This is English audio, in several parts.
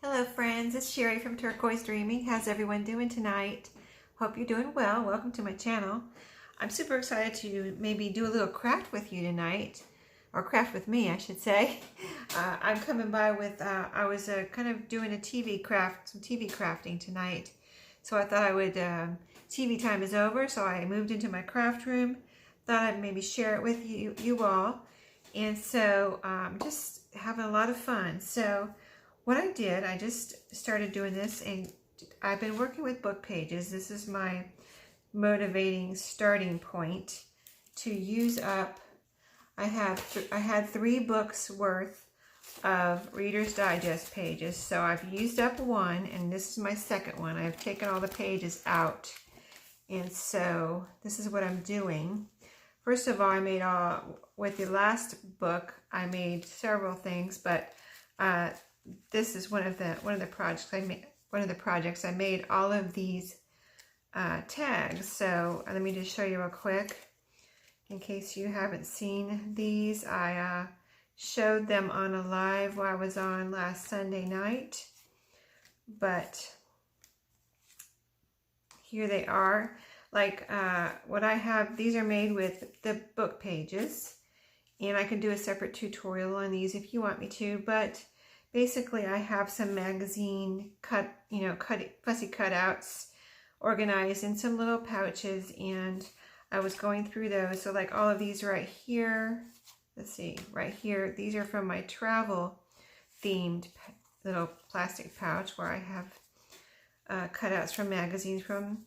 Hello friends, it's Sherry from Turquoise Dreaming. How's everyone doing tonight? Hope you're doing well. Welcome to my channel. I'm super excited to maybe do a little craft with you tonight, or craft with me I should say. I'm coming by with, I was kind of doing some TV crafting tonight. So I thought I would, TV time is over, so I moved into my craft room. Thought I'd maybe share it with you all. And so just having a lot of fun. So what I did, I just started doing this, and I've been working with book pages. This is my motivating starting point to use up. I had 3 books worth of Reader's Digest pages, so I've used up one, and this is my second one. I've taken all the pages out, and so this is what I'm doing. First of all, I made with the last book, I made several things, but this is one of the projects I made. One of the projects I made all of these tags. So let me just show you real quick, in case you haven't seen these. I showed them on a live while I was on last Sunday night, but here they are. Like what I have, these are made with the book pages, and I can do a separate tutorial on these if you want me to, but basically I have some magazine fussy cutouts organized in some little pouches, and I was going through those. So like all of these right here, let's see, right here, these are from my travel themed little plastic pouch where I have cutouts from magazines from,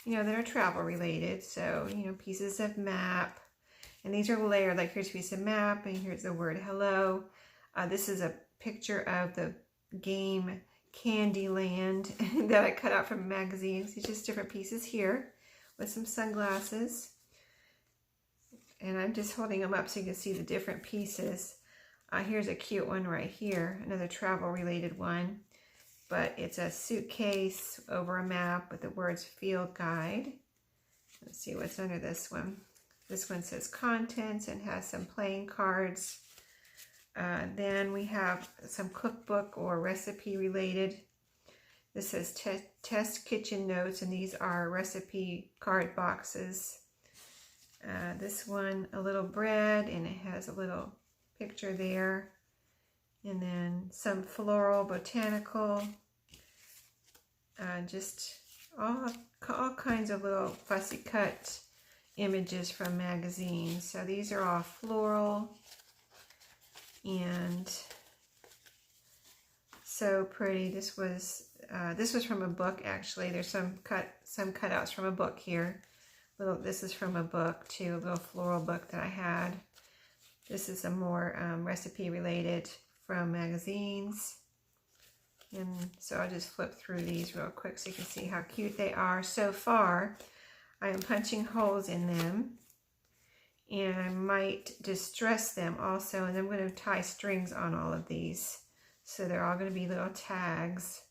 that are travel related. So, pieces of map, and these are layered, like here's a piece of map, and here's the word hello. This is a picture of the game Candyland that I cut out from magazines. It's just different pieces here with some sunglasses. And I'm just holding them up so you can see the different pieces. Here's a cute one right here, another travel related one. But it's a suitcase over a map with the words field guide. Let's see what's under this one. This one says contents and has some playing cards. Then we have some cookbook or recipe related. This says test kitchen notes, and these are recipe card boxes. This one, a little bread, and it has a little picture there. And then some floral, botanical, just all kinds of little fussy cut images from magazines. So these are all floral and so pretty. This was from a book actually. There's some cutouts from a book here. This is from a book too, a little floral book that I had. This is a more recipe related from magazines. And so I'll just flip through these real quick so you can see how cute they are. So far, I am punching holes in them, and I might distress them also, and I'm going to tie strings on all of these. So they're all going to be little tags.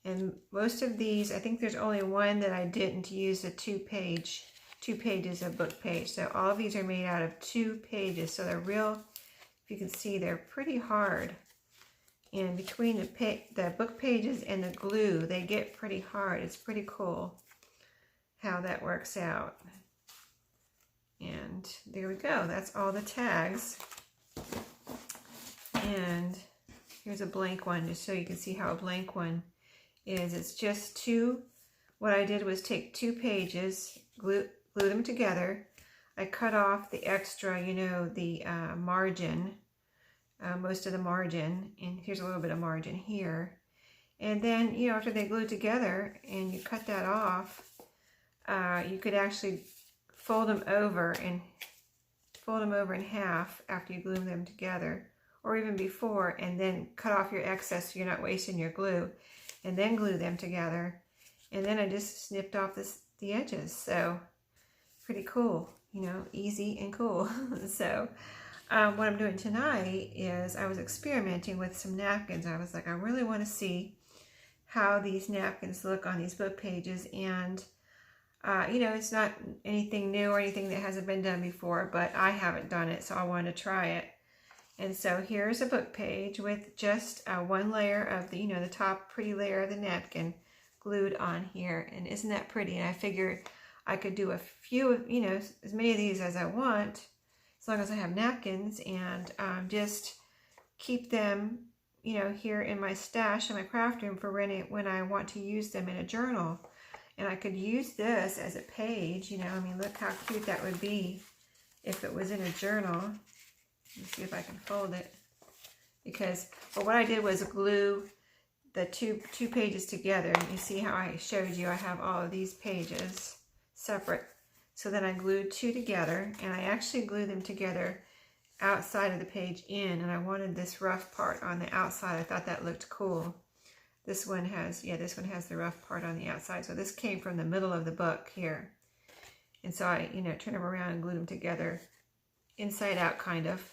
And most of these, I think there's only one that I didn't use a two pages of book page. So all of these are made out of 2 pages. So they're real, if you can see, they're pretty hard. And between the book pages and the glue, they get pretty hard. It's pretty cool how that works out. And there we go. That's all the tags. And here's a blank one, just so you can see how a blank one is. It's just 2. What I did was take 2 pages, glue them together. I cut off the extra, the margin. Most of the margin, and here's a little bit of margin here. And then, after they glue together and you cut that off, you could actually fold them over in half after you glue them together, or even before, and then cut off your excess so you're not wasting your glue, and then glue them together. And then I just snipped off the edges. So pretty cool, easy and cool. So what I'm doing tonight is I was experimenting with some napkins. I was like, I really want to see how these napkins look on these book pages. And, it's not anything new or anything that hasn't been done before, but I haven't done it, so I wanted to try it. And so here's a book page with just one layer of the, the top pretty layer of the napkin glued on here. And isn't that pretty? And I figured I could do a few, as many of these as I want, as long as I have napkins, and just keep them, here in my stash in my craft room for when I want to use them in a journal. And I could use this as a page, I mean, look how cute that would be if it was in a journal. Let's see if I can fold it. But what I did was glue the two pages together. You see how I showed you I have all of these pages separate. So then I glued two together, and I actually glued them together outside of the page in, and I wanted this rough part on the outside. I thought that looked cool. This one has the rough part on the outside. So this came from the middle of the book here. And so I, turned them around and glued them together inside out kind of.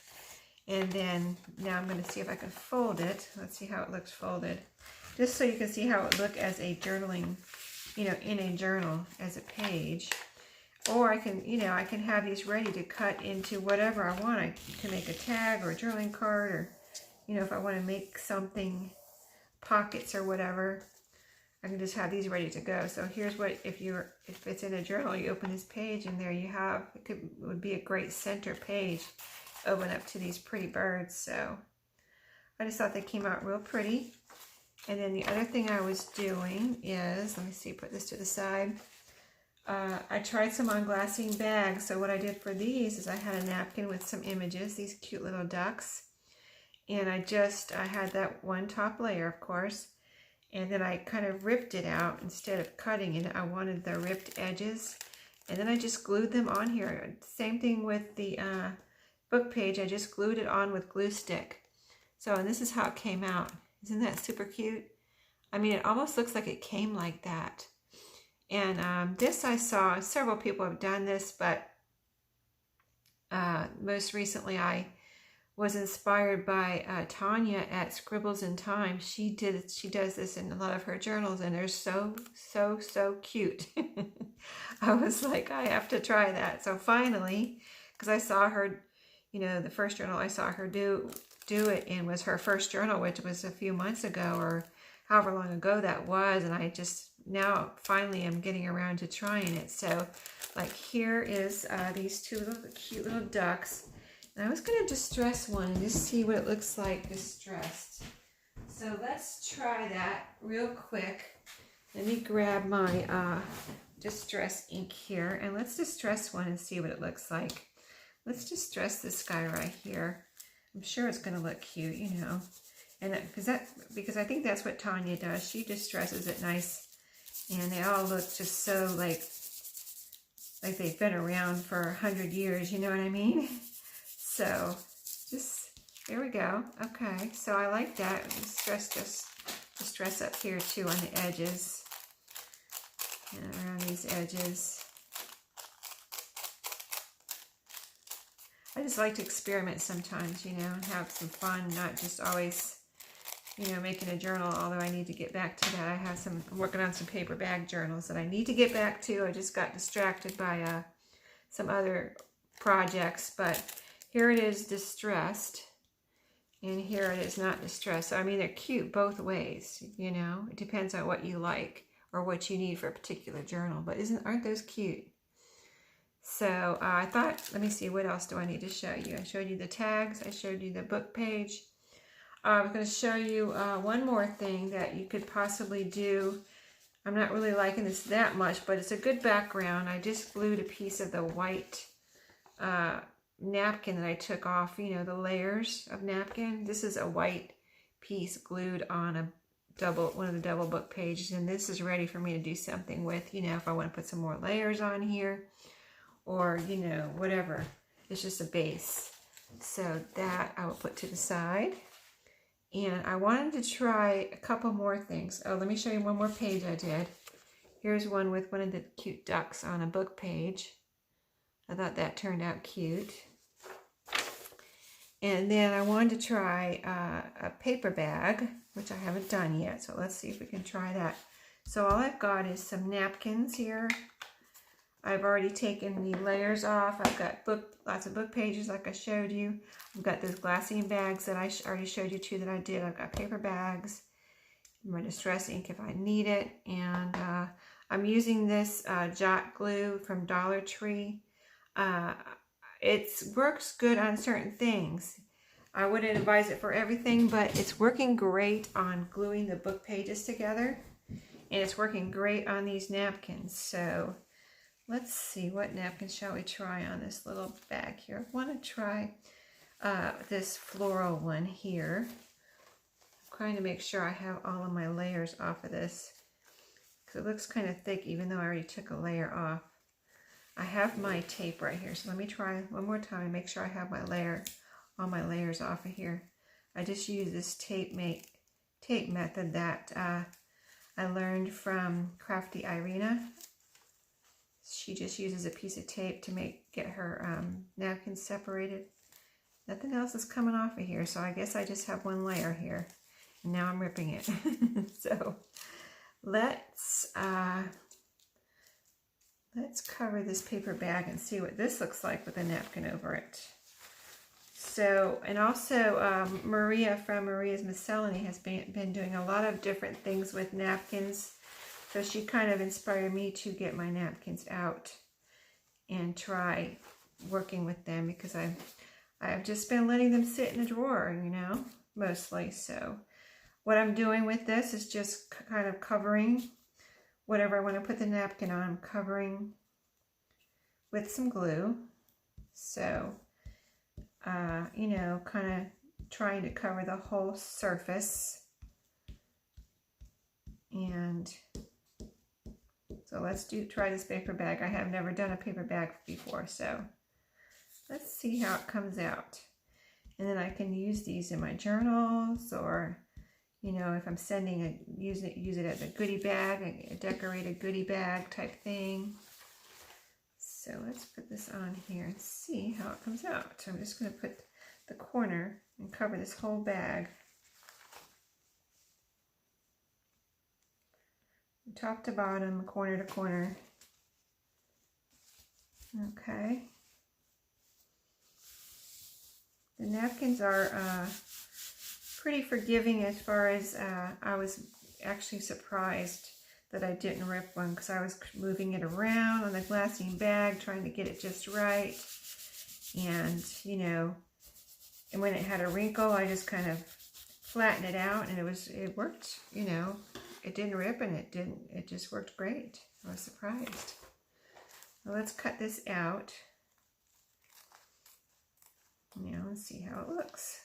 And then now I'm going to see if I can fold it. Let's see how it looks folded. Just so you can see how it would look as a journaling, in a journal as a page. Or I can, I can have these ready to cut into whatever I want. I can make a tag or a journaling card, or, if I want to make something, pockets or whatever, I can just have these ready to go. So here's what, if it's in a journal, you open this page and there you have, it would be a great center page, open up to these pretty birds. So I just thought they came out real pretty. And then the other thing I was doing is, let me see, put this to the side. I tried some on glassine bags. So what I did for these is I had a napkin with some images, these cute little ducks. And I had that one top layer, of course. And then I kind of ripped it out instead of cutting it. I wanted the ripped edges. And then I just glued them on here. Same thing with the book page. I just glued it on with glue stick. So, and this is how it came out. Isn't that super cute? I mean, it almost looks like it came like that. And this I saw, several people have done this, but most recently I was inspired by Tanya at Scribbles in Time. She does this in a lot of her journals, and they're so cute. I was like, I have to try that. So finally, because I saw her, the first journal I saw her do it in was her first journal, which was a few months ago or however long ago that was, and I just now finally am getting around to trying it. So like here is these two cute little ducks. And I was going to distress one and just see what it looks like distressed. So let's try that real quick. Let me grab my distress ink here, and let's distress one and see what it looks like. Let's distress this guy right here. I'm sure it's going to look cute, and because I think that's what Tanya does. She distresses it nice, and they all look just so like they've been around for 100 years. You know what I mean? So there we go. Okay, so I like that. Distress up here too on the edges and around these edges. I just like to experiment sometimes, and have some fun, not just always, making a journal, although I need to get back to that. I'm working on some paper bag journals that I need to get back to. I just got distracted by some other projects, but here it is distressed, and here it is not distressed. So, I mean, they're cute both ways, It depends on what you like or what you need for a particular journal, but aren't those cute? So I thought, let me see, what else do I need to show you? I showed you the tags. I showed you the book page. I'm going to show you one more thing that you could possibly do. I'm not really liking this that much, but it's a good background. I just glued a piece of the white napkin that I took off, the layers of napkin. This is a white piece glued on one of the double book pages, and this is ready for me to do something with, if I want to put some more layers on here. Or, whatever. It's just a base. So that I will put to the side. And I wanted to try a couple more things. Oh, let me show you one more page I did. Here's one with one of the cute ducks on a book page. I thought that turned out cute. And then I wanted to try a paper bag, which I haven't done yet. So let's see if we can try that. So all I've got is some napkins here. I've already taken the layers off. I've got lots of book pages like I showed you. I've got those glassine bags that I already showed you too that I did. I've got paper bags, my distress ink if I need it, and I'm using this jot glue from Dollar Tree. It works good on certain things. I wouldn't advise it for everything, but it's working great on gluing the book pages together, and it's working great on these napkins. So let's see, what napkin shall we try on this little bag here? I want to try this floral one here. I'm trying to make sure I have all of my layers off of this, because it looks kind of thick even though I already took a layer off. I have my tape right here, so let me try one more time and make sure I have my all my layers off of here. I just use this tape method that I learned from Crafty Irina. She just uses a piece of tape to get her napkins separated. Nothing else is coming off of here, so I guess I just have one layer here. And now I'm ripping it. So let's cover this paper bag and see what this looks like with a napkin over it. So, and also Maria from Maria's Miscellany has been doing a lot of different things with napkins. So she kind of inspired me to get my napkins out and try working with them, because I've just been letting them sit in a drawer, you know, mostly. So what I'm doing with this is just kind of covering whatever I want to put the napkin on. I'm covering with some glue. So, you know, kind of trying to cover the whole surface. And so let's try this paper bag. I have never done a paper bag before, so let's see how it comes out. And then I can use these in my journals, or, you know, if I'm use it as a goodie bag, a decorated goodie bag type thing. So let's put this on here and see how it comes out. So I'm just going to put the corner and cover this whole bag, top to bottom, corner to corner. Okay. The napkins are pretty forgiving, as far as I was actually surprised that I didn't rip one, because I was moving it around on the glassine bag trying to get it just right. And, you know, and when it had a wrinkle, I just kind of flattened it out, and it worked, you know. It didn't rip, and it just worked great. I was surprised. Well, let's cut this out. Now let's see how it looks.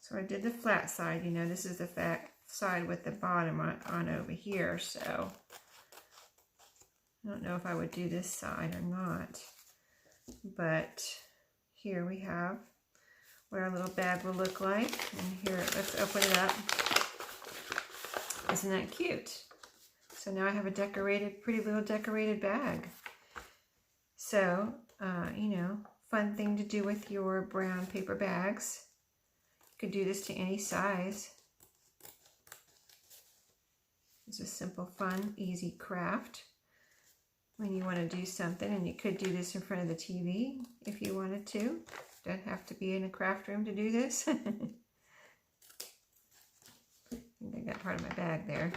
So I did the flat side, you know, this is the fat side with the bottom on over here. So I don't know if I would do this side or not, but here we have what our little bag will look like. And here, let's open it up. Isn't that cute? So now I have a pretty little decorated bag. So, you know, fun thing to do with your brown paper bags. You could do this to any size. It's a simple, fun, easy craft when you want to do something. And you could do this in front of the TV if you wanted to. Don't have to be in a craft room to do this. I think I got part of my bag there.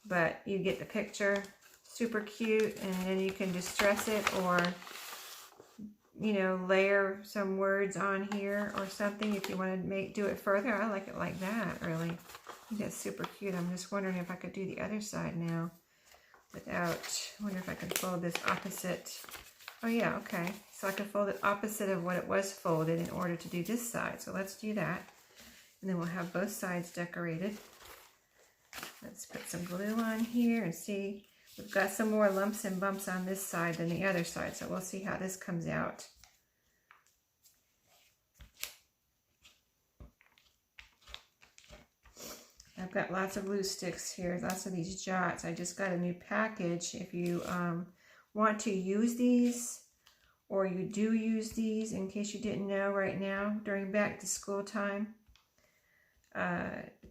But you get the picture. Super cute. And then you can distress it, or, you know, layer some words on here or something if you want to do it further. I like it like that, really. I think that's super cute. I'm just wondering if I could do the other side now without, I wonder if I could fold this opposite. Oh yeah, okay. So I can fold it opposite of what it was folded in order to do this side. So let's do that. And then we'll have both sides decorated. Let's put some glue on here and see. We've got some more lumps and bumps on this side than the other side. So we'll see how this comes out. I've got lots of glue sticks here, lots of these jots. I just got a new package. If you want to use these, or you do use these, in case you didn't know right now, during back to school time,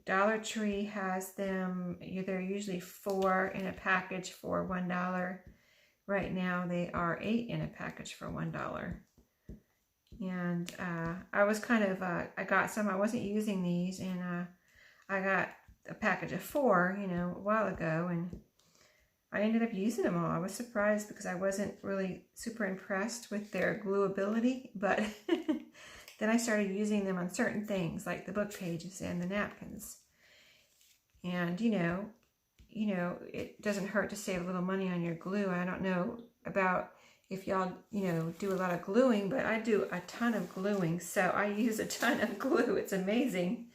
Dollar Tree has them, they're usually 4 in a package for $1. Right now they are 8 in a package for $1. And I was kind of, I got some, I wasn't using these, and I got a package of 4, you know, a while ago, and I ended up using them all. I was surprised because I wasn't really super impressed with their glue ability, but then I started using them on certain things like the book pages and the napkins. And you know, it doesn't hurt to save a little money on your glue. I don't know about if y'all, you know, do a lot of gluing, but I do a ton of gluing, so I use a ton of glue. It's amazing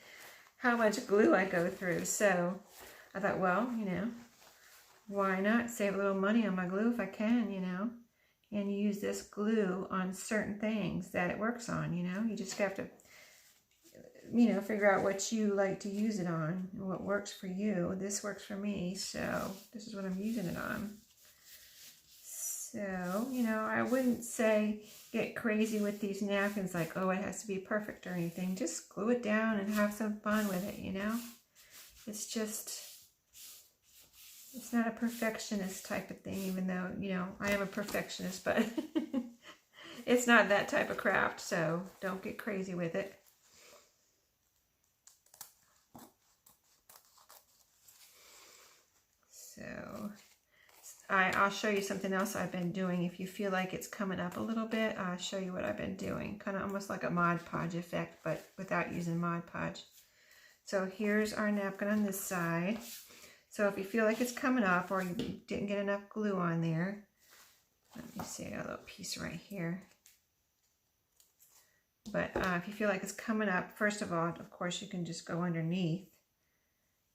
how much glue I go through. So I thought, well, you know, why not save a little money on my glue if I can, you know, and use this glue on certain things that it works on, you know. You just have to, you know, figure out what you like to use it on and what works for you. This works for me, so this is what I'm using it on. So, you know, I wouldn't say get crazy with these napkins like, oh, it has to be perfect or anything. Just glue it down and have some fun with it, you know. It's just, it's not a perfectionist type of thing, even though, you know, I am a perfectionist, but it's not that type of craft, so don't get crazy with it. So I'll show you something else I've been doing. If you feel like it's coming up a little bit, I'll show you what I've been doing. Kind of almost like a Mod Podge effect, but without using Mod Podge. So here's our napkin on this side. So if you feel like it's coming up or you didn't get enough glue on there, let me see, I got a little piece right here. But if you feel like it's coming up, first of all, of course, you can just go underneath.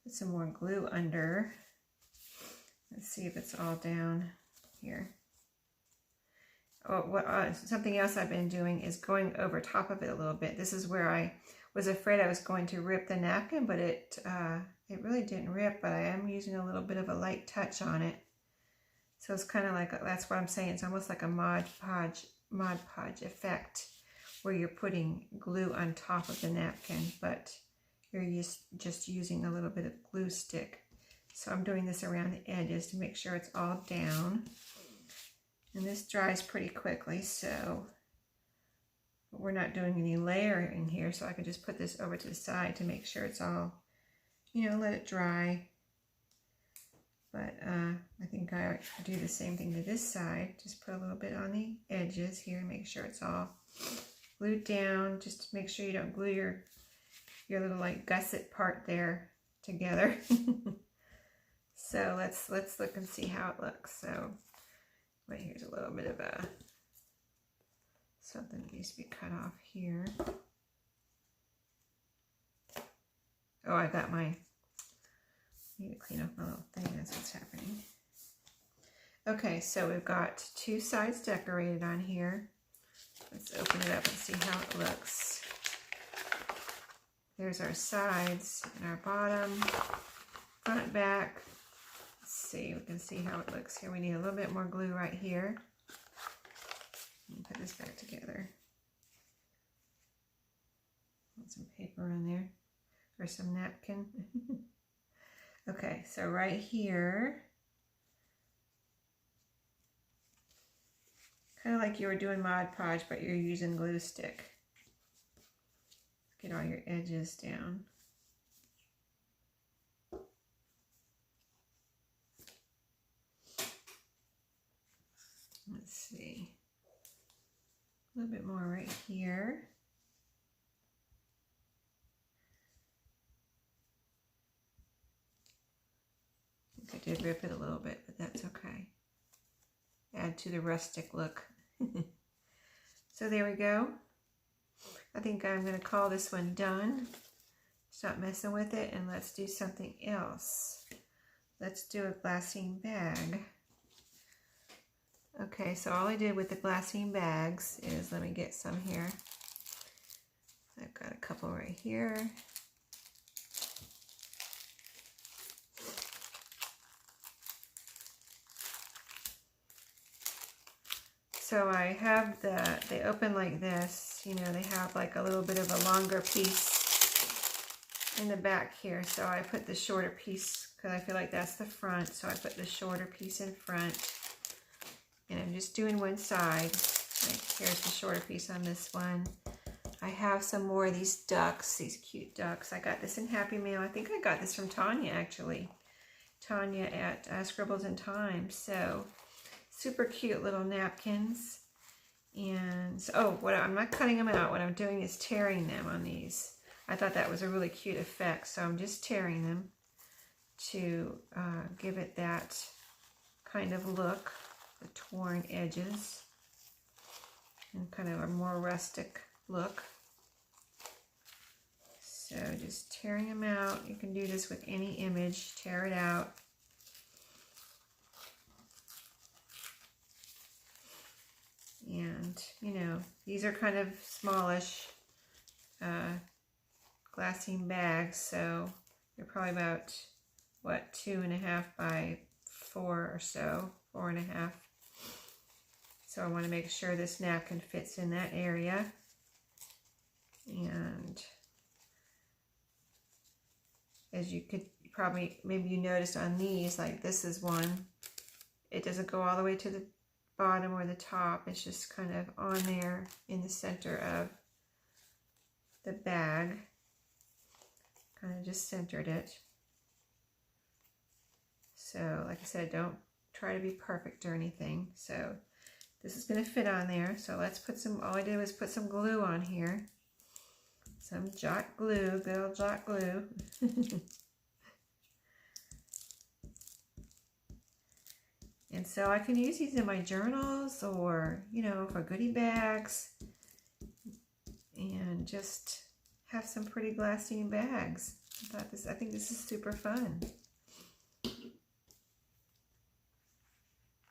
Put some more glue under. Let's see if it's all down here. Oh, something else I've been doing is going over top of it a little bit. This is where I was afraid I was going to rip the napkin, but it really didn't rip, but I am using a little bit of a light touch on it. So it's kind of like, that's what I'm saying. It's almost like a Mod Podge effect where you're putting glue on top of the napkin, but you're just using a little bit of glue stick. So I'm doing this around the edges to make sure it's all down. And this dries pretty quickly, so we're not doing any layering here, so I can just put this over to the side to make sure it's all, you know, let it dry. But I think I do the same thing to this side. Just put a little bit on the edges here, make sure it's all glued down. Just to make sure you don't glue your little like gusset part there together. So let's look and see how it looks. So right here's a little bit of something that needs to be cut off here. Oh, I got my, need to clean up my little thing. That's what's happening. Okay, so we've got 2 sides decorated on here. Let's open it up and see how it looks. There's our sides and our bottom, front, back. Let's see, we can see how it looks here. We need a little bit more glue right here. Put this back together. Put some paper in there, or some napkin. Okay, so right here, kind of like you were doing Mod Podge, but you're using glue stick. Get all your edges down. Let's see. A little bit more right here. I think I did rip it a little bit, but that's okay. Add to the rustic look. So there we go. I think I'm going to call this one done. Stop messing with it, and let's do something else. Let's do a glassine bag. Okay, so all I did with the glassine bags is, let me get some here. I've got a couple right here. So I have they open like this, you know, they have like a little bit of a longer piece in the back here. So I put the shorter piece because I feel like that's the front. So I put the shorter piece in front. And I'm just doing one side. Like, here's the shorter piece on this one. I have some more of these ducks, these cute ducks. I got this in Happy Mail. I think I got this from Tanya, actually. Tanya at Scribbles in Time. So, super cute little napkins. And, oh, I'm not cutting them out. What I'm doing is tearing them on these. I thought that was a really cute effect. So, I'm just tearing them to give it that kind of look. The torn edges. And kind of a more rustic look. So just tearing them out. You can do this with any image. Tear it out. And, you know, these are kind of smallish glassine bags. So they're probably about, what, 2.5 by 4 or so. 4.5. So I want to make sure this napkin fits in that area. And as you could probably, maybe you noticed on these, like this is one, it doesn't go all the way to the bottom or the top. It's just kind of on there in the center of the bag. Kind of just centered it. So like I said, don't try to be perfect or anything. So this is going to fit on there. So let's put some, all I did was put some glue on here. Some Jot glue, good old Jot glue. And so I can use these in my journals or, you know, for goodie bags. And just have some pretty glassine bags. I think this is super fun.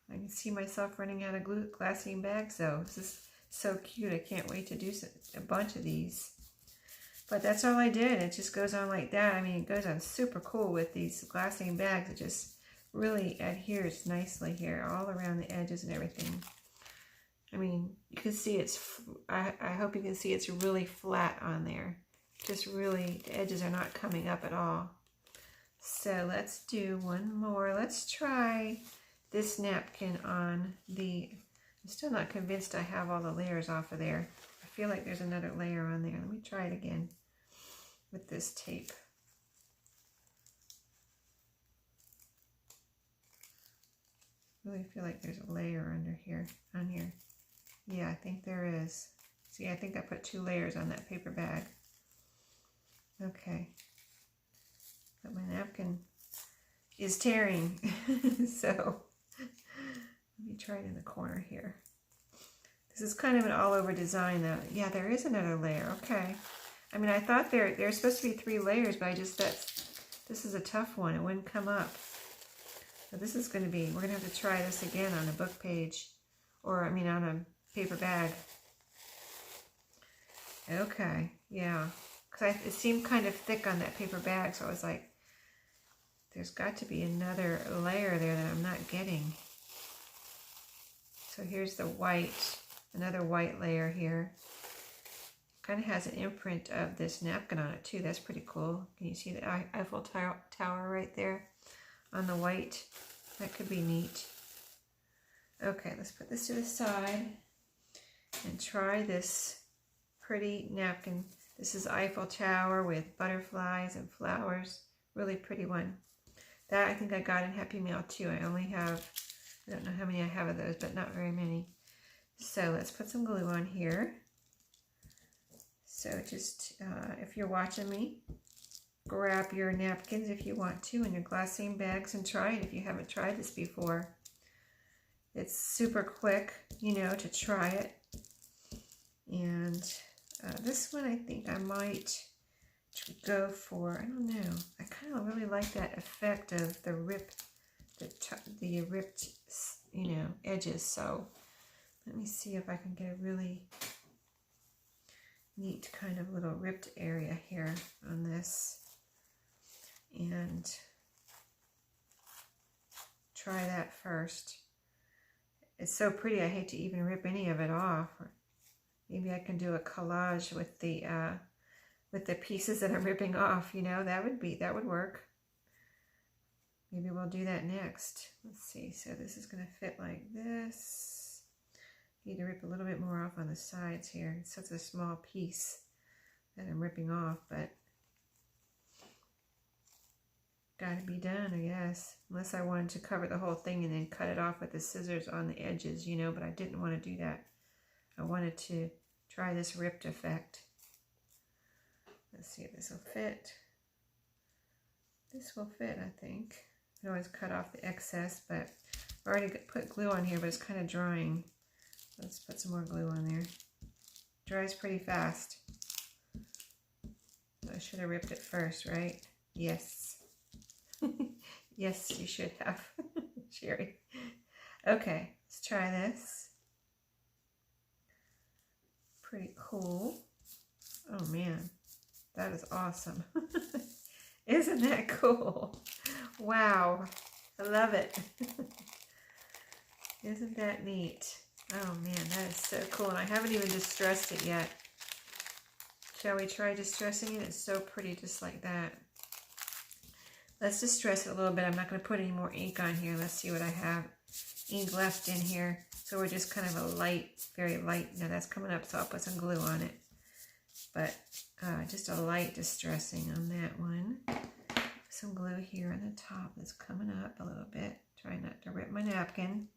I can see myself running out of glassine bags though. This is so cute. I can't wait to do a bunch of these. But that's all I did. It just goes on like that. I mean, it goes on super cool with these glassine bags. It just really adheres nicely here, all around the edges and everything. I mean, you can see it's, I hope you can see it's really flat on there. Just really, the edges are not coming up at all. So let's do one more. Let's try this napkin on the, I'm still not convinced I have all the layers off of there. I feel like there's another layer on there. Let me try it again with this tape. Really feel like there's a layer under here, on here. Yeah, I think there is. See, I think I put 2 layers on that paper bag. Okay. But my napkin is tearing. So let me try it in the corner here. This is kind of an all-over design though. Yeah, there is another layer. Okay. I mean, I thought there's supposed to be 3 layers, but this is a tough one. It wouldn't come up. So this is going to be, we're going to have to try this again on a book page. Or, I mean, on a paper bag. Okay. Yeah. Because it seemed kind of thick on that paper bag, so I was like, there's got to be another layer there that I'm not getting. So here's the white, another white layer here. Kind of has an imprint of this napkin on it too. That's pretty cool. Can you see the Eiffel Tower right there on the white? That could be neat. Okay, let's put this to the side and try this pretty napkin. This is Eiffel Tower with butterflies and flowers. Really pretty one. That I think I got in Happy Mail too. I only have, I don't know how many I have of those, but not very many. So let's put some glue on here. So just, if you're watching me, grab your napkins if you want to and your glassine bags and try it if you haven't tried this before. It's super quick, you know, to try it. And this one I think I might go for, I don't know, I kind of really like that effect of the ripped, you know, edges. So let me see if I can get a really neat kind of little ripped area here on this. And try that first. It's so pretty, I hate to even rip any of it off. Or maybe I can do a collage with the with the pieces that I'm ripping off, you know, that would work. Maybe we'll do that next. Let's see. So this is going to fit like this. Need to rip a little bit more off on the sides here. It's such a small piece that I'm ripping off, but got to be done, I guess. Unless I wanted to cover the whole thing and then cut it off with the scissors on the edges, you know, but I didn't want to do that. I wanted to try this ripped effect. Let's see if this will fit. This will fit, I think. I can always cut off the excess, but I've already put glue on here, but it's kind of drying. Let's put some more glue on there. Dries pretty fast. I should have ripped it first, right? Yes. Yes, you should have, Sherry. Okay, let's try this. Pretty cool. Oh man, that is awesome. Isn't that cool? Wow, I love it. Isn't that neat? Oh man, that is so cool. And I haven't even distressed it yet. Shall we try distressing it? It's so pretty just like that. Let's distress it a little bit. I'm not going to put any more ink on here. Let's see what I have. Ink left in here. So we're just kind of a light, very light. Now that's coming up, so I'll put some glue on it. But just a light distressing on that one. Some glue here on the top that's coming up a little bit. Try not to rip my napkin.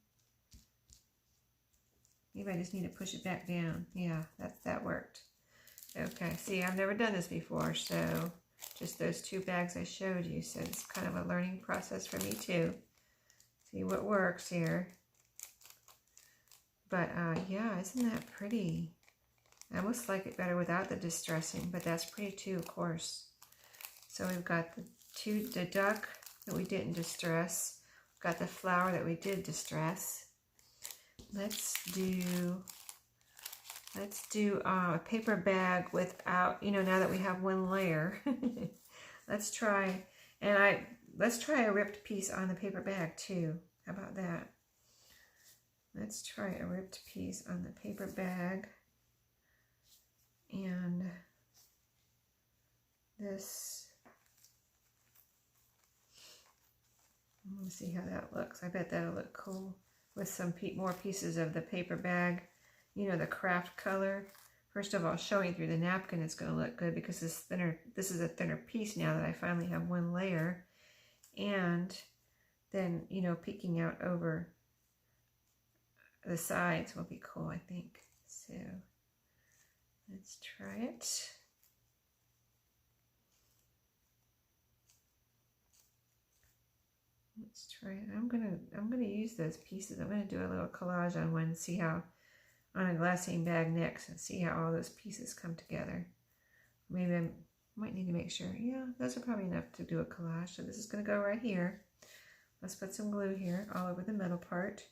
Maybe I just need to push it back down. Yeah, that worked. Okay, see, I've never done this before, so just those two bags I showed you. So it's kind of a learning process for me too. See what works here. But yeah, isn't that pretty? I almost like it better without the distressing, but that's pretty too, of course. So we've got the duck that we didn't distress. We've got the flower that we did distress. Let's do a paper bag without, you know, now that we have one layer. Let's try a ripped piece on the paper bag too. How about that? Let's try a ripped piece on the paper bag. And this, let me see how that looks. I bet that'll look cool with some more pieces of the paper bag. You know, the craft color. First of all, showing through the napkin, it's going to look good because this is a thinner piece now that I finally have one layer. And then, you know, peeking out over the sides will be cool, I think. So let's try it. Let's try it. I'm gonna use those pieces. I'm gonna do a little collage on one and see how, on a glassine bag next, and see how all those pieces come together. Maybe I might need to make sure. Yeah, those are probably enough to do a collage. So this is gonna go right here. Let's put some glue here all over the middle part.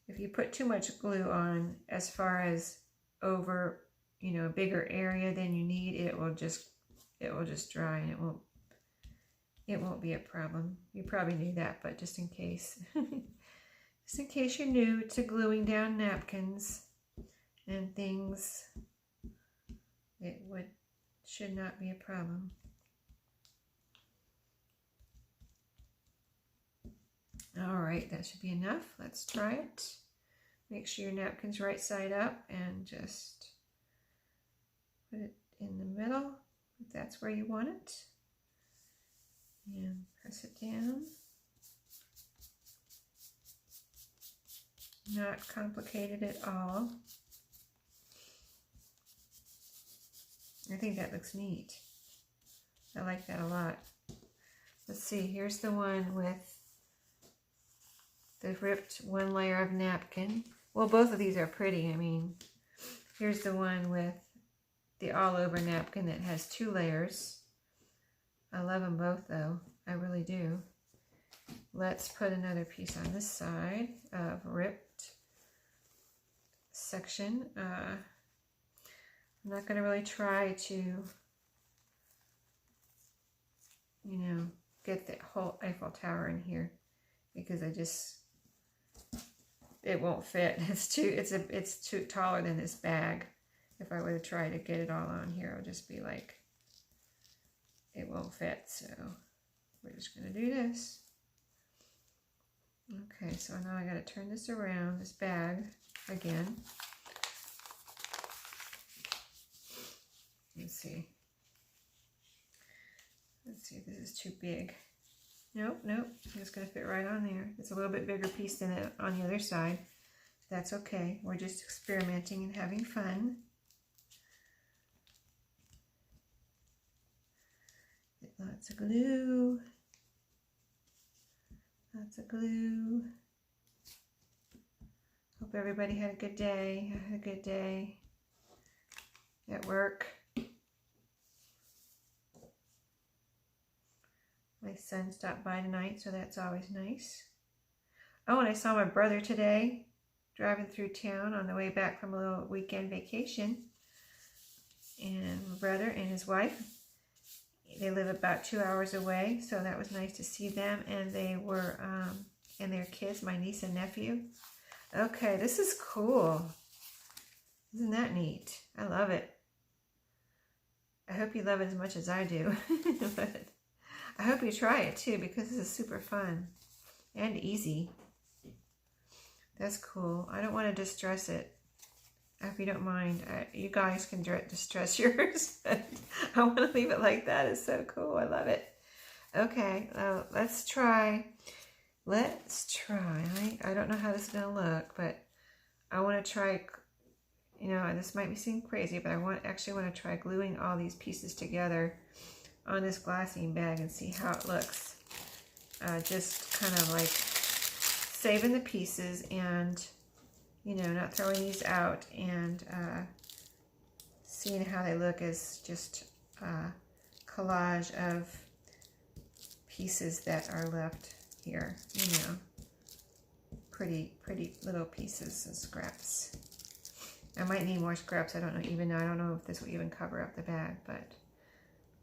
If you put too much glue on as far as over, you know, a bigger area than you need, it will just dry and it won't be a problem. You probably knew that, but just in case. Just in case you're new to gluing down napkins and things, it should not be a problem. All right, that should be enough. Let's try it. Make sure your napkin's right side up and just put it in the middle if that's where you want it. And press it down. Not complicated at all. I think that looks neat. I like that a lot. Let's see, here's the one with the ripped one layer of napkin. Well, both of these are pretty. I mean, here's the one with the all over napkin that has 2 layers. I love them both though. I really do. Let's put another piece on this side of ripped section. I'm not going to really try to, you know, get the whole Eiffel Tower in here because it won't fit. It's too taller than this bag. If I were to try to get it all on here, it would just be like, it won't fit. So we're just going to do this. Okay, so now I got to turn this around, this bag again. Let's see. Let's see if this is too big. Nope, nope. It's going to fit right on there. It's a little bit bigger piece than it on the other side. That's okay. We're just experimenting and having fun. Get lots of glue. Lots of glue. Hope everybody had a good day. I had a good day at work. My son stopped by tonight, so that's always nice. Oh, and I saw my brother today driving through town on the way back from a little weekend vacation. And my brother and his wife, they live about 2 hours away, so that was nice to see them. And they were, and their kids, my niece and nephew. Okay, this is cool. Isn't that neat? I love it. I hope you love it as much as I do. But I hope you try it too, because this is super fun and easy. That's cool. I don't want to distress it. If you don't mind, you guys can distress yours. But I want to leave it like that. It's so cool. I love it. Okay, let's try. I don't know how this is going to look, but I want to try, you know, this might seem crazy, but I actually want to try gluing all these pieces together on this glassine bag and see how it looks. Just kind of like saving the pieces and, you know, not throwing these out, and seeing how they look as just a collage of pieces that are left here, you know, pretty little pieces and scraps. I might need more scraps. I don't know. I don't know if this will even cover up the bag, but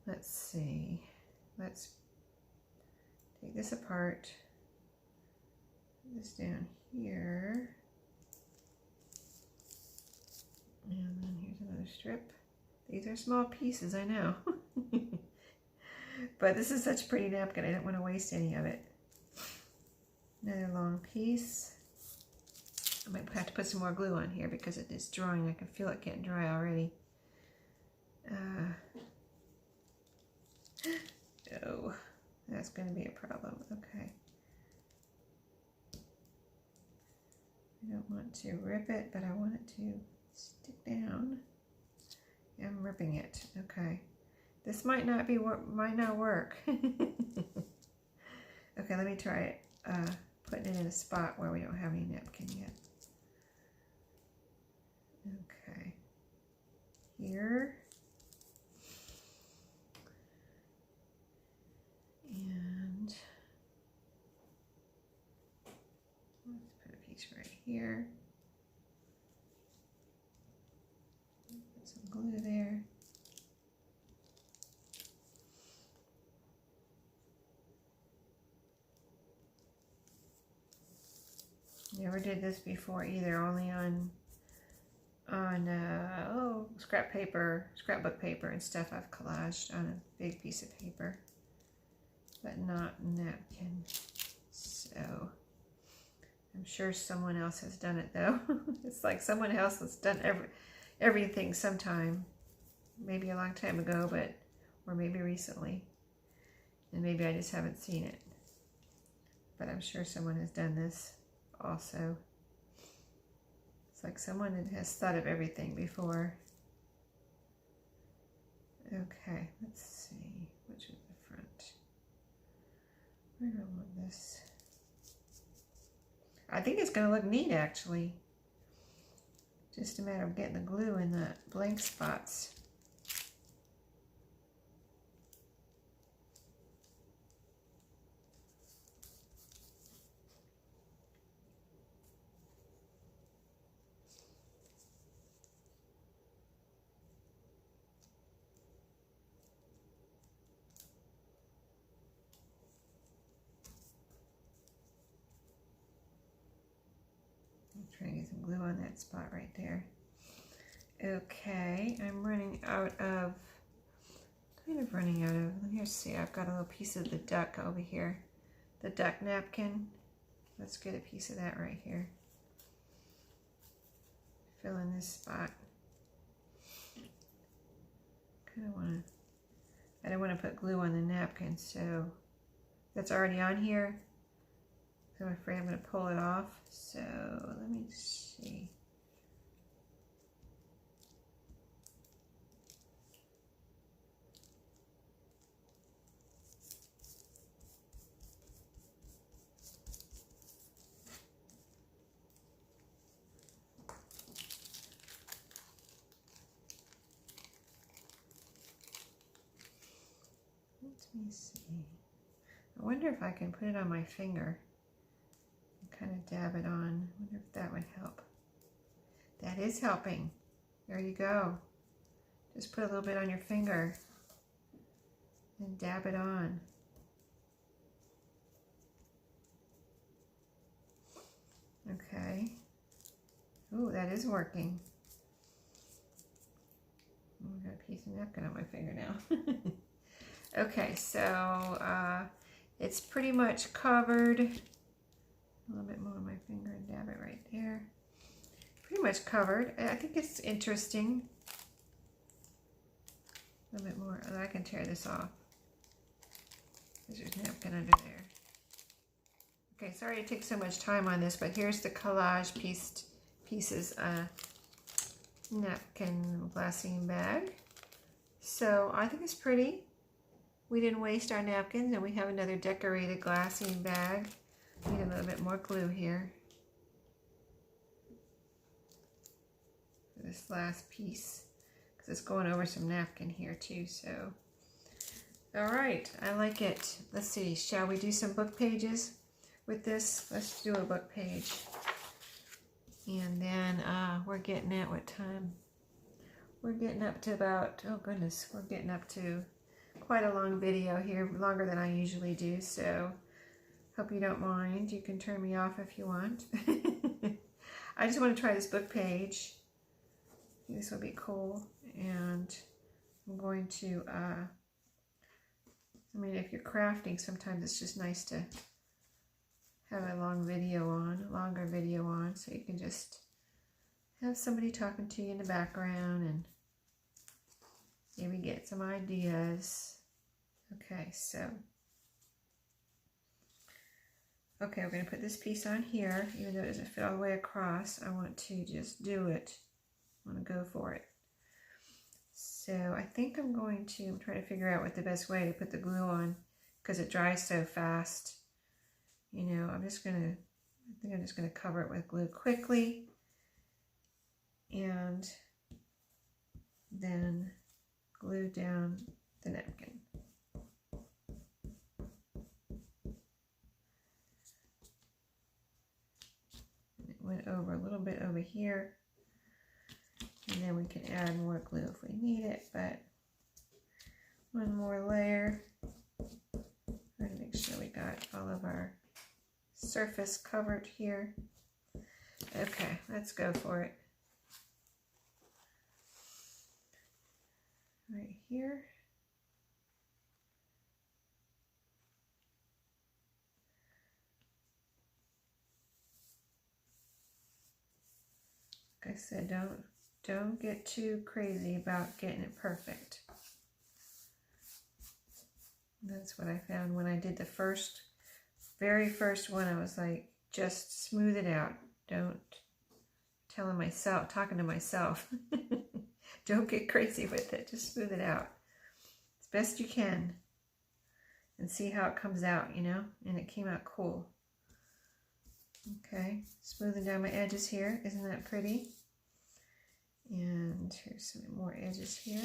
let's see. Let's take this apart. Put this down here. And then here's another strip. These are small pieces, I know. But this is such a pretty napkin, I don't want to waste any of it. Another long piece. I might have to put some more glue on here because it is drying. I can feel it getting dry already. Oh, that's going to be a problem. Okay. I don't want to rip it, but I want it to stick down. Yeah, I'm ripping it. Okay. This might not work. Okay, let me try it. Putting it in a spot where we don't have any napkin yet. Okay. Here. And let's put a piece right here. Put some glue there. Never did this before either, only on scrapbook paper and stuff I've collaged on a big piece of paper, but not napkin. So I'm sure someone else has done it though. It's like someone else has done everything sometime, maybe a long time ago, or maybe recently, and maybe I just haven't seen it. But I'm sure someone has done this also. It's like someone that has thought of everything before. Okay, let's see, which is the front. Where do I want this? I think it's going to look neat actually. Just a matter of getting the glue in the blank spots. try to get some glue on that spot right there. Okay, I'm running out of, let's see, I've got a little piece of the duck over here. The duck napkin. Let's get a piece of that right here. Fill in this spot. I don't want to put glue on the napkin, so that's already on here. So I'm afraid I'm going to pull it off. So let me see. Let me see. I wonder if I can put it on my finger and kind of dab it on. I wonder if that would help. That is helping. There you go. Just put a little bit on your finger and dab it on. Okay. Ooh, that is working. I got a piece of napkin on my finger now. Okay, so it's pretty much covered. A little bit more on my finger and dab it right there. Pretty much covered. I think it's interesting. A little bit more. Oh, I can tear this off. There's napkin under there. Okay, sorry to take so much time on this, but here's the collage pieces napkin glassine bag. So I think it's pretty. We didn't waste our napkins, and we have another decorated glassine bag. Need a little bit more glue here for this last piece, because it's going over some napkin here too. So, all right, I like it. Let's see, shall we do some book pages with this? Let's do a book page. And then we're getting at what time? We're getting up to about, oh goodness, we're getting up to quite a long video here, longer than I usually do, so hope you don't mind. You can turn me off if you want. I just want to try this book page. I think this will be cool, and I'm going to, I mean, if you're crafting, sometimes it's just nice to have a longer video on, so you can just have somebody talking to you in the background and maybe get some ideas. Okay, so, okay, we're going to put this piece on here. Even though it doesn't fit all the way across, I want to just do it. I want to go for it. So I think I'm trying to figure out what the best way to put the glue on, because it dries so fast. You know, I think I'm just going to cover it with glue quickly, and then glue down the napkin. And it went over a little bit over here, and then we can add more glue if we need it, but one more layer. Try to make sure we got all of our surface covered here. Okay, let's go for it. Right here. Like I said, don't get too crazy about getting it perfect. That's what I found when I did the very first one. I was like, just smooth it out. Don't talking to myself. Don't get crazy with it. Just smooth it out as best you can and see how it comes out, you know? And it came out cool. Okay, smoothing down my edges here. Isn't that pretty? And here's some more edges here.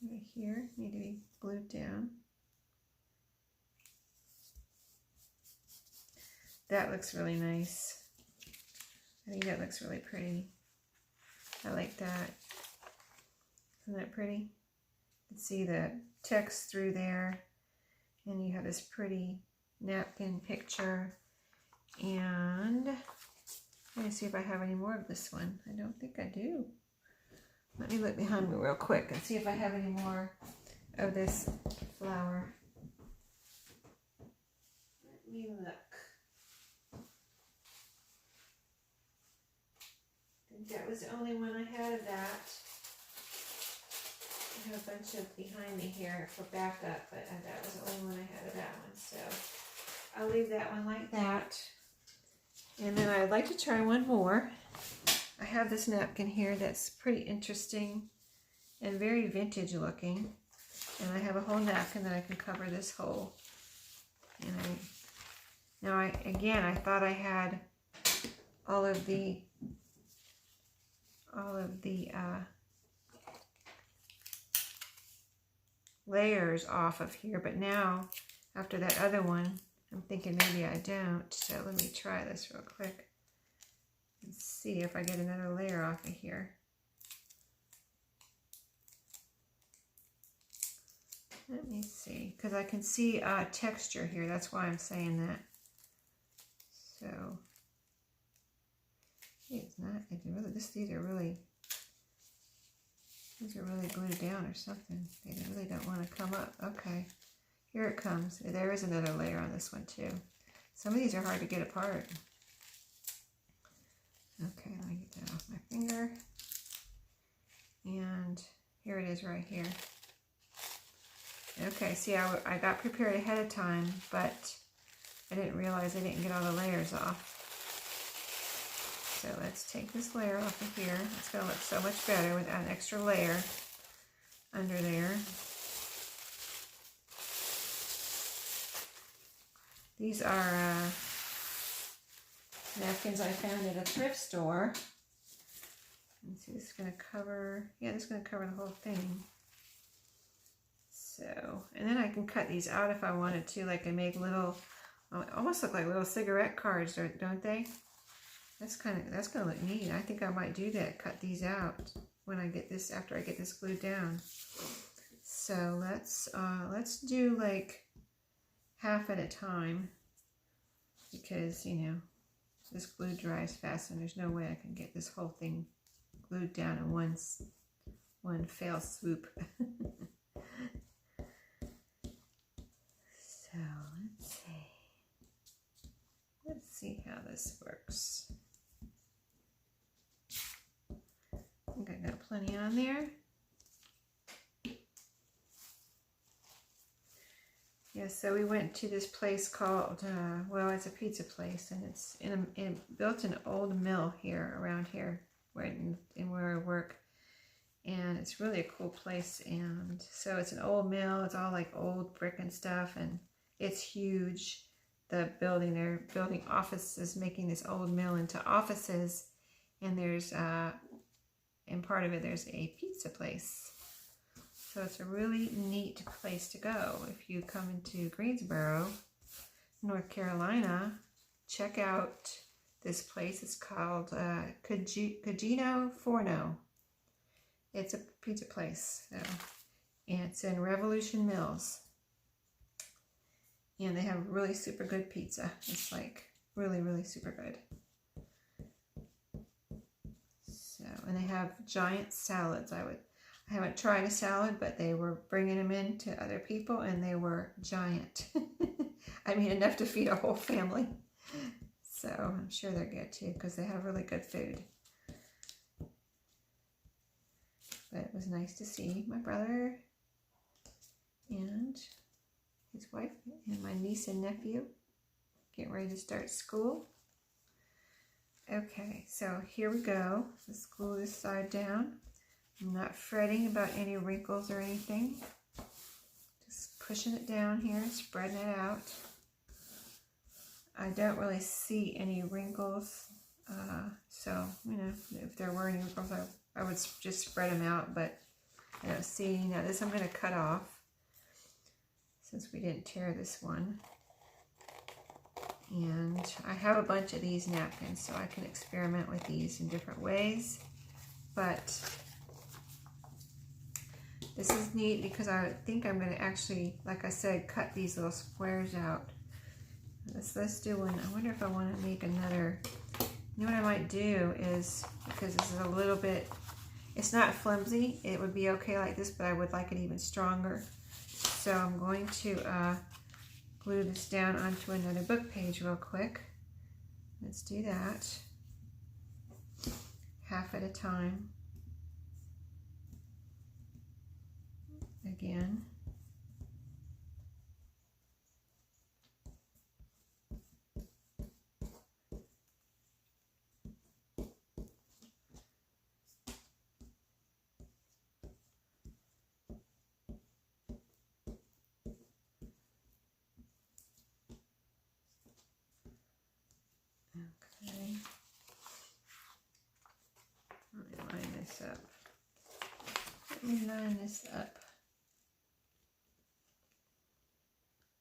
Right here need to be glued down. That looks really nice. I think that looks really pretty. I like that. Isn't that pretty? You can see the text through there, and you have this pretty napkin picture, And let me see if I have any more of this one. I don't think I do. Let me look behind me real quick and see if I have any more of this flower. Let me look. I think that was the only one I had of that. I have a bunch of behind me here for backup, but that was the only one I had of that one. So I'll leave that one like that. And then I'd like to try one more. I have this napkin here that's pretty interesting and very vintage looking. And I have a whole napkin that I can cover this hole. And I thought I had all of the layers off of here, but now after that other one, I'm thinking maybe I don't. So let me try this real quick and see if I get another layer off of here. Let me see, because I can see texture here. That's why I'm saying that. So it's not. These are really glued down or something. They really don't want to come up. Okay, here it comes. There is another layer on this one too. Some of these are hard to get apart. Okay, let me get that off my finger. And here it is right here. Okay, see, I got prepared ahead of time, but I didn't realize I didn't get all the layers off. So let's take this layer off of here. It's going to look so much better without an extra layer under there. These are napkins I found at a thrift store. Let's see, this is going to cover, yeah, this is going to cover the whole thing. So, and then I can cut these out if I wanted to, like I make little, almost look like little cigarette cards, don't they? That's going to look neat. I think I might do that, cut these out when I get this, after I get this glued down. So let's do like half at a time, because, you know, this glue dries fast and there's no way I can get this whole thing glued down in one fell swoop. So let's see how this works. I think I got plenty on there. Yeah, so we went to this place called, well, it's a pizza place, and it's built an old mill here, around here, where I work. And it's really a cool place. And so it's an old mill. It's all like old brick and stuff, and it's huge. The building, they're building offices, making this old mill into offices. And there's, in part of it, there's a pizza place. So it's a really neat place to go. If you come into Greensboro, North Carolina, check out this place. It's called Cugino Forno. It's a pizza place. So, and it's in Revolution Mills. And they have really super good pizza. It's like really, really super good. So, and they have giant salads. I haven't tried a salad, but they were bringing them in to other people, and they were giant. I mean, enough to feed a whole family. So I'm sure they're good too, because they have really good food. But it was nice to see my brother and his wife and my niece and nephew getting ready to start school. Okay, so here we go. Let's glue this side down. I'm not fretting about any wrinkles or anything. Just pushing it down here, spreading it out. I don't really see any wrinkles. So, you know, if there were any wrinkles, I would just spread them out, but I don't see. Now this I'm going to cut off, since we didn't tear this one. And I have a bunch of these napkins, so I can experiment with these in different ways. But this is neat because I think I'm going to actually, like I said, cut these little squares out. Let's do one. I wonder if I want to make another. You know what I might do is, because this is a little bit, it's not flimsy, it would be okay like this, but I would like it even stronger. So I'm going to glue this down onto another book page real quick. Let's do that. Half at a time. Again. Okay. Let me line this up. Let me line this up.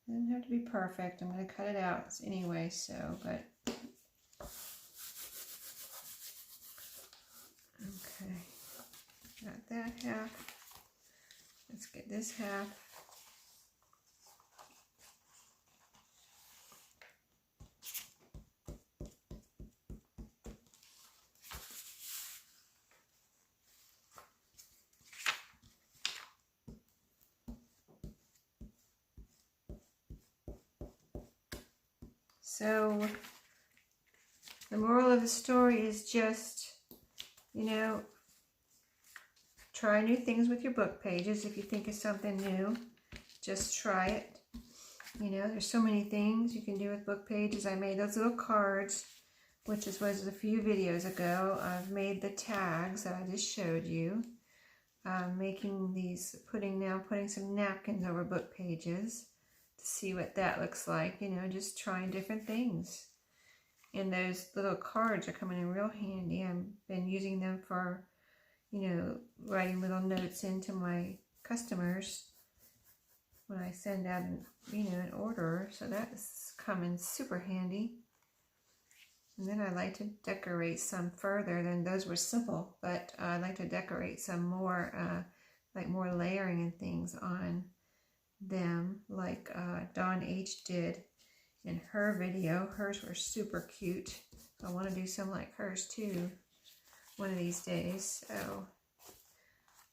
Doesn't have to be perfect. I'm going to cut it out anyway, so, but. Okay. Got that half. Let's get this half. So the moral of the story is just, you know, try new things with your book pages. If you think of something new, just try it. You know, there's so many things you can do with book pages. I made those little cards, which was a few videos ago. I've made the tags that I just showed you. Making these, putting some napkins over book pages to see what that looks like. You know, just trying different things. And those little cards are coming in real handy. I've been using them for, you know, writing little notes into my customers when I send out, you know, an order. So that's coming super handy. And then I like to decorate some further. Then those were simple, but I like to decorate some more, like more layering and things on them, like Dawn H did in her video. Hers were super cute. I want to do some like hers too one of these days. So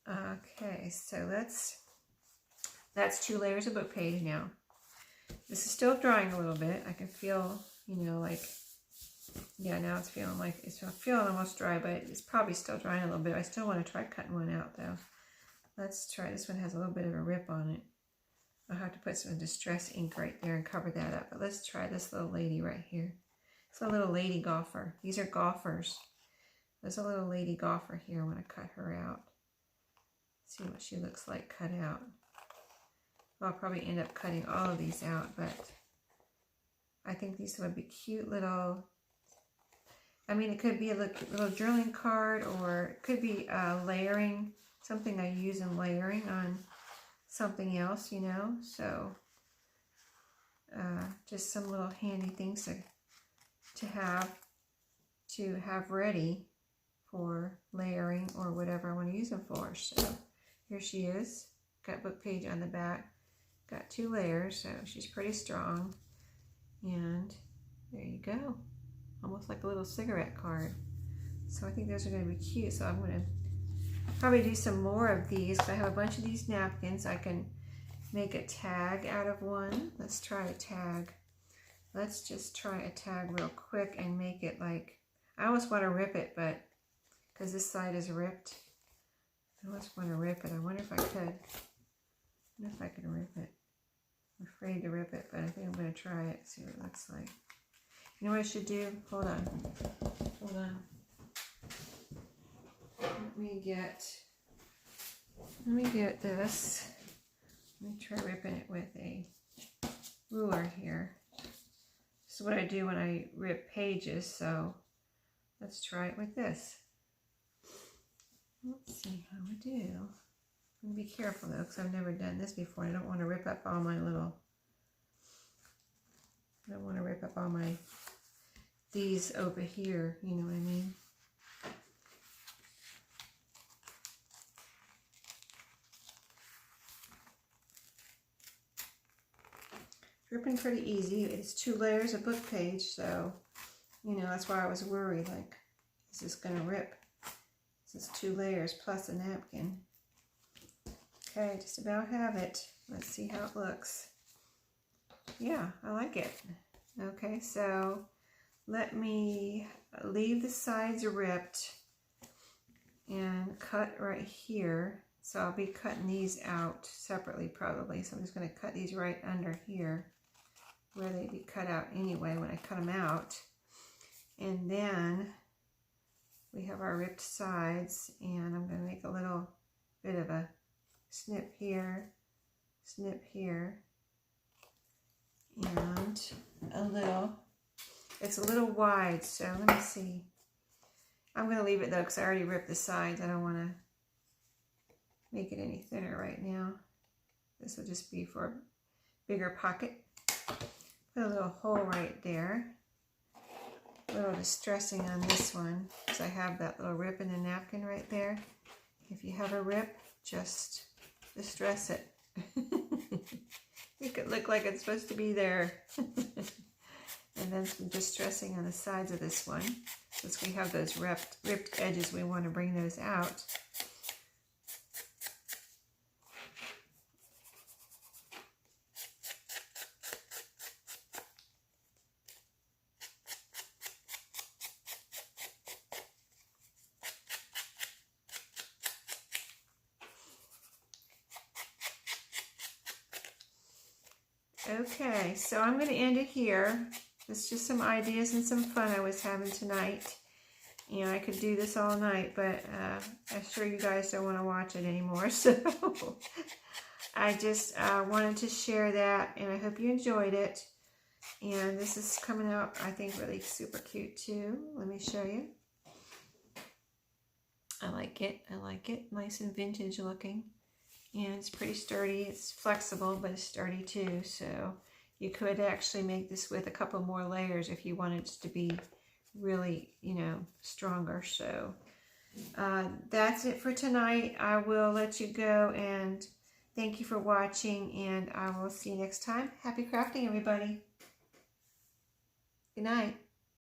okay, so that's 2 layers of book page now. This is still drying a little bit. I can feel, you know, like, yeah, now it's feeling almost dry, but it's probably still drying a little bit. I still want to try cutting one out though. Let's try, this one has a little bit of a rip on it. I'll have to put some distress ink right there and cover that up. But let's try this little lady right here. It's a little lady golfer. These are golfers. There's a little lady golfer here. I want to cut her out. See what she looks like cut out. Well, I'll probably end up cutting all of these out, but I think these would be cute little, I mean, it could be a little journaling card, or it could be layering, something I use in layering on something else, you know. So just some little handy things to have ready for layering or whatever I want to use them for. So here she is, got book page on the back, got 2 layers, so she's pretty strong. And there you go, almost like a little cigarette card. So I think those are going to be cute. So I'm going to probably do some more of these. I have a bunch of these napkins. I can make a tag out of one. Let's try a tag. Let's just try a tag real quick and make it like, I almost want to rip it, but because this side is ripped, I almost want to rip it. I wonder if I could. I wonder if I can rip it. I'm afraid to rip it, but I think I'm going to try it, see what it looks like. You know what I should do? Hold on. Hold on. Let me get this. Let me try ripping it with a ruler here. This is what I do when I rip pages, so let's try it with this. Let's see how I do. I'm going to be careful though, because I've never done this before. I don't want to rip up all my these over here, you know what I mean? ripping pretty easy. It's 2 layers of book page, so, you know, that's why I was worried, like, is this going to rip? This is 2 layers plus a napkin. Okay, just about have it. Let's see how it looks. Yeah, I like it. Okay, so let me leave the sides ripped and cut right here. So I'll be cutting these out separately probably. So I'm just going to cut these right under here where they'd be cut out anyway when I cut them out. And then we have our ripped sides, and I'm going to make a little bit of a snip here, and a little, it's a little wide, so let me see. I'm going to leave it though because I already ripped the sides. I don't want to make it any thinner right now. This will just be for a bigger pocket. Put a little hole right there. A little distressing on this one because I have that little rip in the napkin right there. If you have a rip, just distress it. Make it look like it's supposed to be there. And then some distressing on the sides of this one. Since we have those ripped edges, we want to bring those out. Okay, so I'm going to end it here. It's just some ideas and some fun I was having tonight. And I could do this all night, but I'm sure you guys don't want to watch it anymore. So I just wanted to share that, and I hope you enjoyed it. And this is coming out, I think, really super cute too. Let me show you. I like it. I like it. Nice and vintage looking. And it's pretty sturdy. It's flexible, but it's sturdy too. So you could actually make this with a couple more layers if you wanted it to be really, you know, stronger. So that's it for tonight. I will let you go, and thank you for watching, and I will see you next time. Happy crafting, everybody. Good night.